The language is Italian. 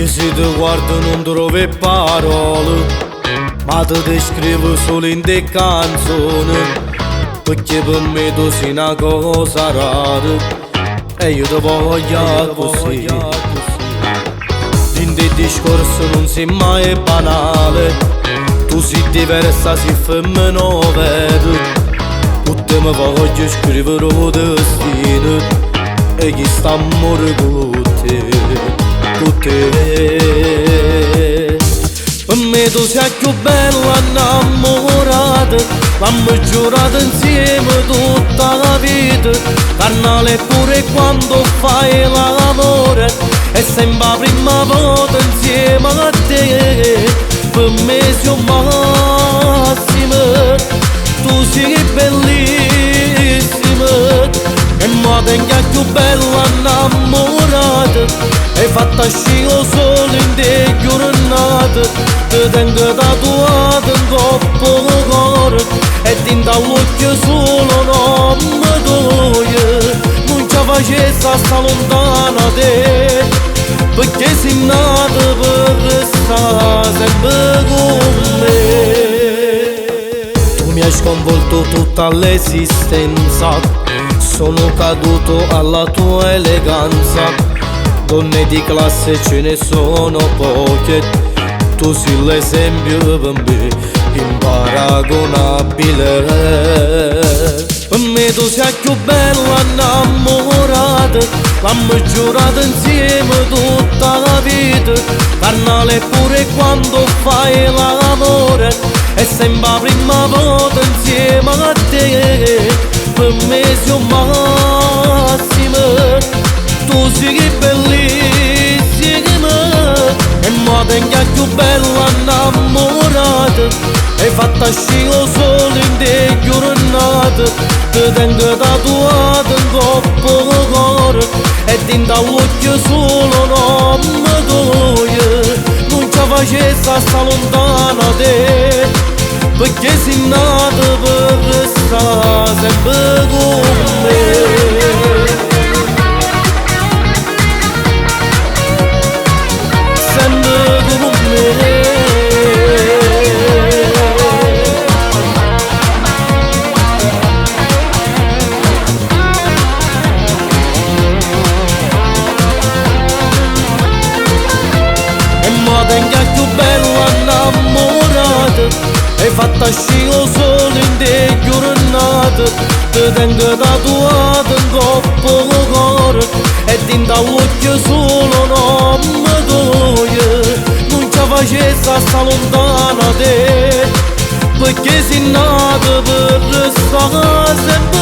Io se ti guardo non trovo parole, ma ti descrivo solo in te canzoni, perché per me tu sei una cosa rara e io ti voglio così. In te discorso non sei mai banale, tu sei diversa, sei femmina vera, tutte mi voglio scrivere un destino e chi sta amore con te. Per me tu sei più bella innamorata, l'abbiamo giurato insieme tutta la vita, carnale pure quando fai l'amore, è sempre la prima volta insieme a te. Per me sei un massimo, tu sei bellissima e mi tengo più bella innamorata. Hai fatto sciro solo in te giornate, ti tengo tatuato in coppo il cuore e ti dall'occhio solo non mi toglie. Non ci facesse sta lontana da te, perché sei nata per restare sempre con me. Tu mi hai sconvolto tutta l'esistenza, sono caduto alla tua eleganza. Donne di classe ce ne sono poche, tu sei l'esempio per me imparagonabile. Per me tu sei più bella innamorata, l'abbiamo giurato insieme tutta la vita, carnale pure quando fai l'amore, è sempre la prima volta insieme a te. Per me sei un massimo, tu sei bellissima e mi tengo più bella innamorata. Hai fatto sciro solo in te giornate, ti tengo tatuato in coppo il cuore e ti dall'occhio solo non mi toglie. Non ci facesse sta lontana da te, perché sei nata per restare sempre con me. Più bella innamorata, hai fatto sciro solo in te giornate, ti tengo tatuato in coppo il cuore e ti dall'occhio solo non mi toglie. Non ci facesse sta lontana da te, perché sei nata per restare sempre